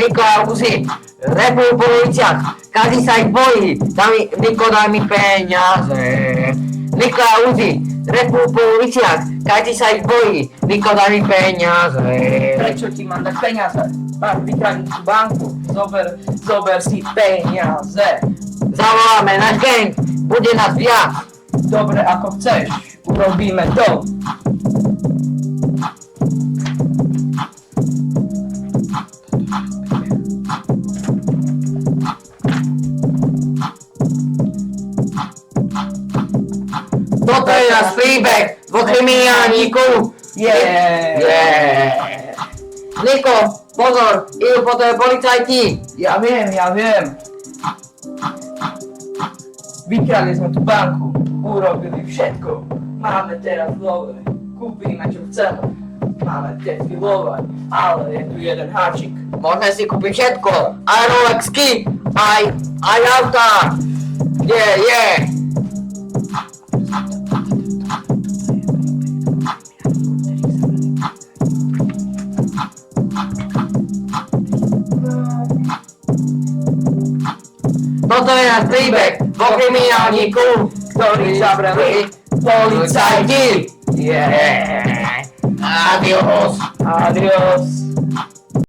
Niko a Uzi repujú po uliciach, každý sa ich bojí. Niko, daj mi peniaze. Niko a Uzi repujú po uliciach, každý sa ich bojí. Niko, daj mi peniaze. Prečo ti mám dať peniaze? Máš vykradnúť tú banku, zober si peniaze. Zavoláme náš gang, bude nás viac. Dobre, ako chceš, urobíme to. Toto je náš príbeh dvoch kriminálníkov. Yeah. Niko, pozor, idú po tebe policajti. Ja viem. Vykradli sme tú banku, urobili všetko. Máme teraz love, kúpime čo chceme. Máme tetky love, ale je tu jeden háčik. Môžeme si kúpiť všetko, aj Rolexky, aj auta. Yeah. Toto je náš príbeh dvoch kriminálníkov, Ktorí zavreli policajti. Yeah. Adios. Adios.